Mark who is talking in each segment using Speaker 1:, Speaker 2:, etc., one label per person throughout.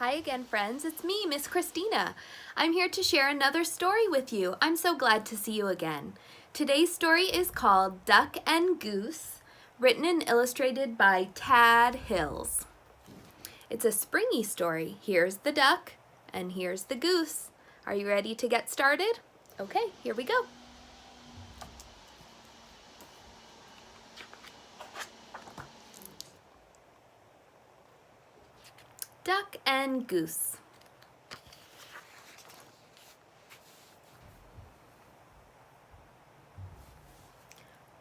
Speaker 1: Hi again, friends. It's me, Miss Christina. I'm here to share another story with you. I'm so glad to see you again. Today's story is called Duck and Goose, written and illustrated by Tad Hills. It's a springy story. Here's the duck and here's the goose. Are you ready to get started? Okay, here we go. Duck and Goose.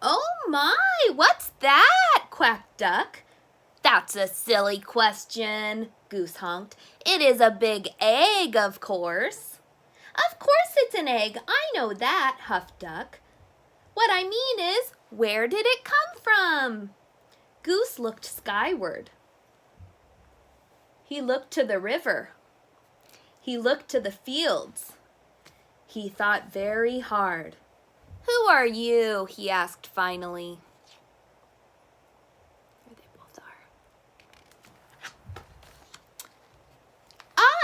Speaker 1: Oh my, what's that? Quacked Duck. That's a silly question, Goose honked. It is a big egg, of course. Of course it's an egg, I know that, huffed Duck. What I mean is, where did it come from? Goose looked skyward. He looked to the river. He looked to the fields. He thought very hard. Who are you? He asked finally. There they both are.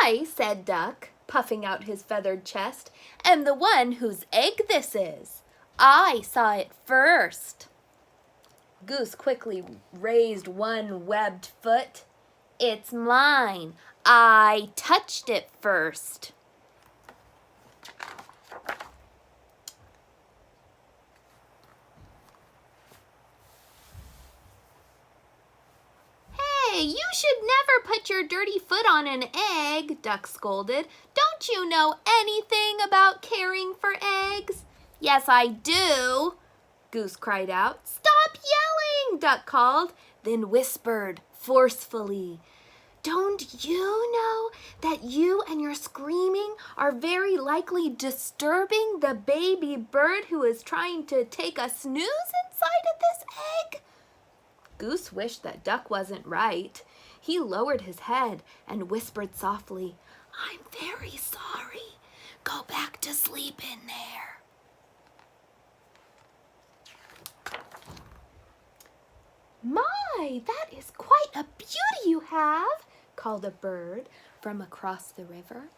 Speaker 1: I, said Duck, puffing out his feathered chest, am the one whose egg this is. I saw it first. Goose quickly raised one webbed foot. It's mine. I touched it first. Hey, you should never put your dirty foot on an egg, Duck scolded. Don't you know anything about caring for eggs? Yes, I do, Goose cried out. Stop yelling, Duck called, then whispered forcefully. Don't you know that you and your screaming are very likely disturbing the baby bird who is trying to take a snooze inside of this egg? Goose wished that Duck wasn't right. He lowered his head and whispered softly, I'm very sorry. Go back to sleep in there. My, that is quite a beauty you have, called a bird from across the river.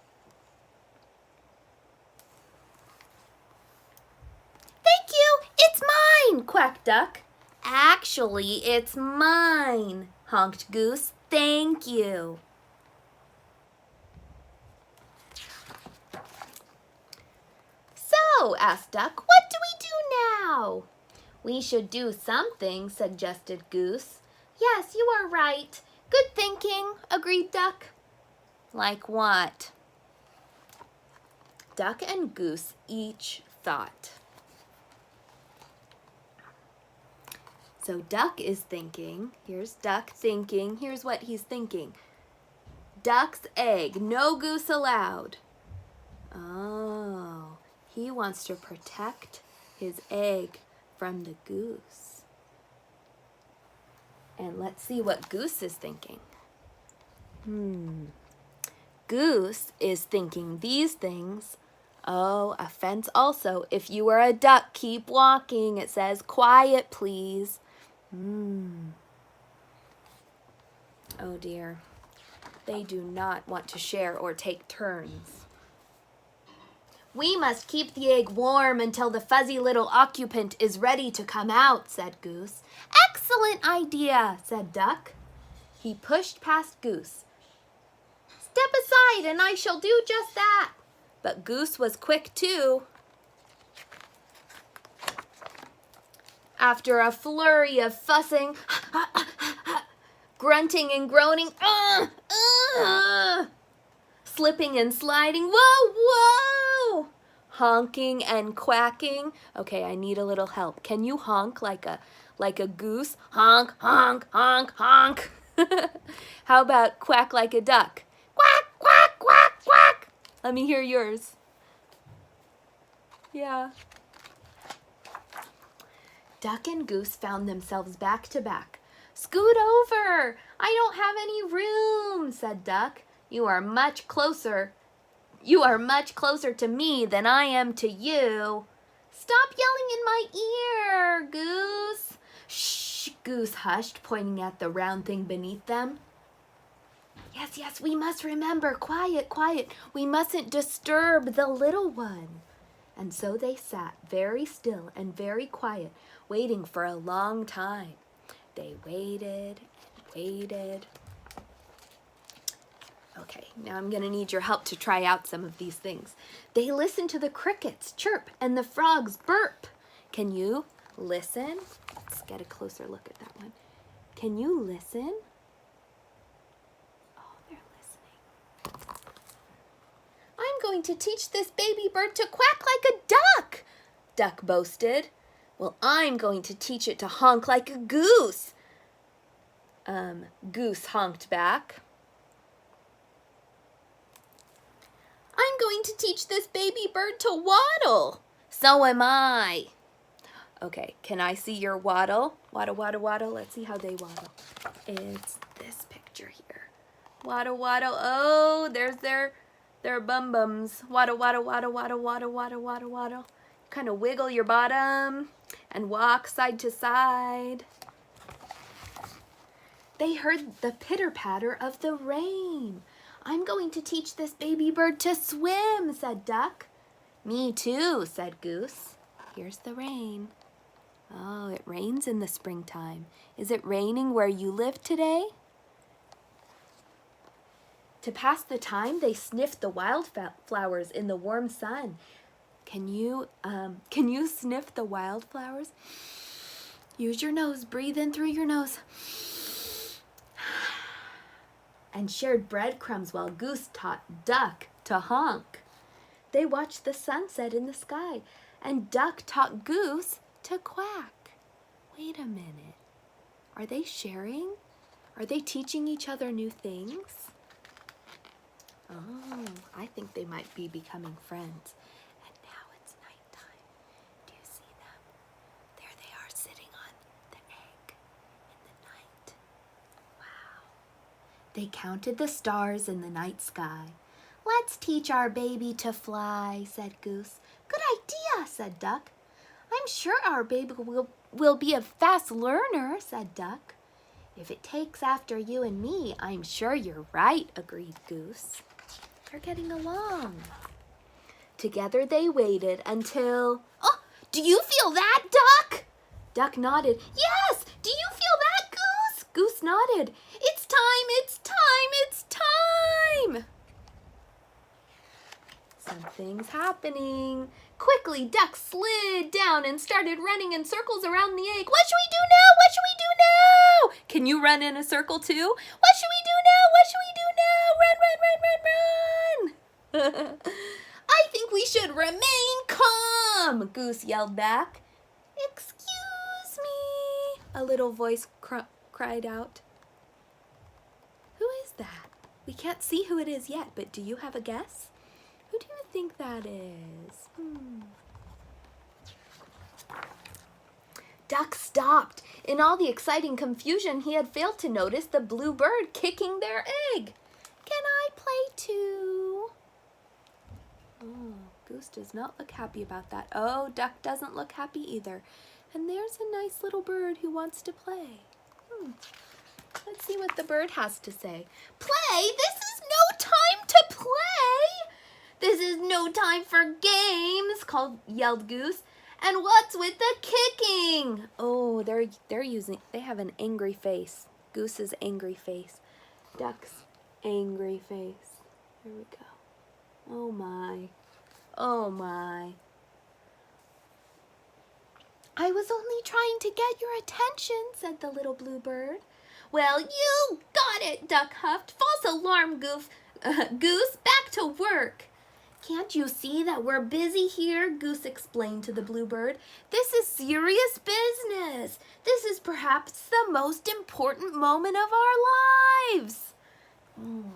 Speaker 1: Thank you, it's mine, quacked Duck. Actually, it's mine, honked Goose. Thank you. So, asked Duck, what do we do now? We should do something, suggested Goose. Yes, you are right. Good thinking, agreed Duck. Like what? Duck and Goose each thought. So Duck is thinking, here's Duck thinking, here's what he's thinking. Duck's egg, no goose allowed. Oh, he wants to protect his egg from the goose. And let's see what Goose is thinking. Goose is thinking these things. Oh, a fence also. If you are a duck, keep walking. It says, quiet, please. Oh dear. They do not want to share or take turns. We must keep the egg warm until the fuzzy little occupant is ready to come out, said Goose. Excellent idea, said Duck. He pushed past Goose. Step aside and I shall do just that. But Goose was quick too. After a flurry of fussing, grunting and groaning, slipping and sliding, whoa, whoa, honking and quacking. Okay, I need a little help. Can you honk like a goose? Honk, honk, honk, honk. How about quack like a duck? Quack, quack, quack, quack. Let me hear yours. Yeah. Duck and Goose found themselves back to back. Scoot over. I don't have any room, said Duck. You are much closer to me than I am to you. Stop yelling in my ear, Goose. Shh, Goose hushed, pointing at the round thing beneath them. Yes, yes, we must remember. Quiet, quiet. We mustn't disturb the little one. And so they sat very still and very quiet, waiting for a long time. They waited and waited. Okay, now I'm going to need your help to try out some of these things. They listened to the crickets chirp and the frogs burp. Can you listen? Let's get a closer look at that one. Can you listen? Oh, they're listening. I'm going to teach this baby bird to quack like a duck, Duck boasted. Well, I'm going to teach it to honk like a goose. Goose honked back. I'm going to teach this baby bird to waddle. So am I. Okay, can I see your waddle? Waddle, waddle, waddle. Let's see how they waddle. It's this picture here. Waddle, waddle. Oh, there's their bum-bums. Waddle, waddle, waddle, waddle, waddle, waddle, waddle, waddle. Kind of wiggle your bottom and walk side to side. They heard the pitter-patter of the rain. I'm going to teach this baby bird to swim, said Duck. Me too, said Goose. Here's the rain. Oh, it rains in the springtime. Is it raining where you live today? To pass the time, they sniffed the wildflowers in the warm sun. Can you sniff the wildflowers? Use your nose. Breathe in through your nose. And shared breadcrumbs while Goose taught Duck to honk. They watched the sunset in the sky, and Duck taught Goose to quack. Wait a minute. Are they sharing? Are they teaching each other new things? Oh, I think they might be becoming friends. And now it's nighttime. Do you see them? There they are sitting on the egg in the night. Wow. They counted the stars in the night sky. Let's teach our baby to fly, said Goose. Good idea, said Duck. I'm sure our baby will be a fast learner, said Duck. If it takes after you and me, I'm sure you're right, agreed Goose. They're getting along. Together they waited until... Oh, do you feel that, Duck? Duck nodded. Yes, do you feel that, Goose? Goose nodded. It's time, it's time, it's time. Something's happening. Quickly, Duck slid down and started running in circles around the egg. What should we do now? What should we do now? Can you run in a circle too? What should we do now? What should we do now? Run, run, run, run, run. I think we should remain calm, Goose yelled back. Excuse me, a little voice cried out. Who is that? We can't see who it is yet, but do you have a guess? Who do you think that is? Duck stopped. In all the exciting confusion, he had failed to notice the blue bird kicking their egg. Can I play too? Oh, Goose does not look happy about that. Oh, Duck doesn't look happy either. And there's a nice little bird who wants to play. Let's see what the bird has to say. Play? This is no time to play! This is no time for games, yelled Goose. And what's with the kicking? Oh, they have an angry face. Goose's angry face. Duck's angry face. Here we go. Oh my. Oh my. I was only trying to get your attention, said the little blue bird. Well, you got it, Duck huffed. False alarm, Goose. Back to work. Can't you see that we're busy here? Goose explained to the bluebird. This is serious business. This is perhaps the most important moment of our lives. Oh,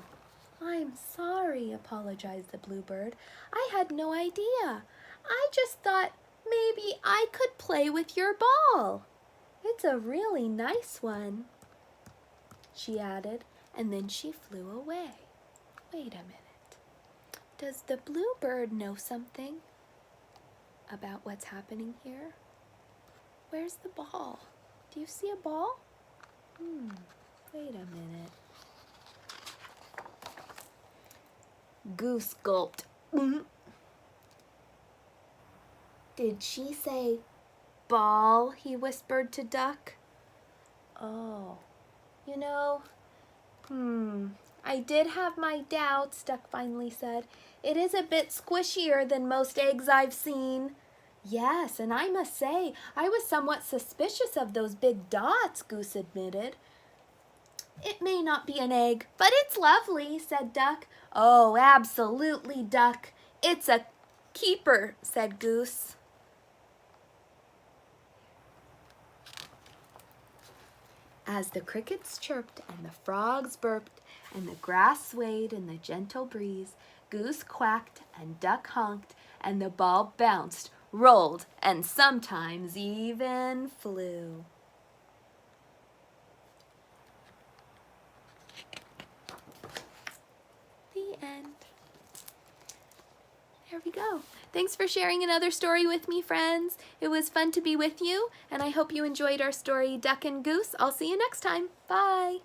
Speaker 1: I'm sorry, apologized the bluebird. I had no idea. I just thought maybe I could play with your ball. It's a really nice one, she added, and then she flew away. Wait a minute. Does the bluebird know something about what's happening here? Where's the ball? Do you see a ball? Wait a minute. Goose gulped. Did she say ball? He whispered to Duck. Oh, you know, I did have my doubts, Duck finally said. It is a bit squishier than most eggs I've seen. Yes, and I must say, I was somewhat suspicious of those big dots, Goose admitted. It may not be an egg, but it's lovely, said Duck. Oh, absolutely, Duck. It's a keeper, said Goose. As the crickets chirped and the frogs burped and the grass swayed in the gentle breeze, Goose quacked and Duck honked and the ball bounced, rolled, and sometimes even flew. The end. There we go. Thanks for sharing another story with me, friends. It was fun to be with you, and I hope you enjoyed our story, Duck and Goose. I'll see you next time. Bye.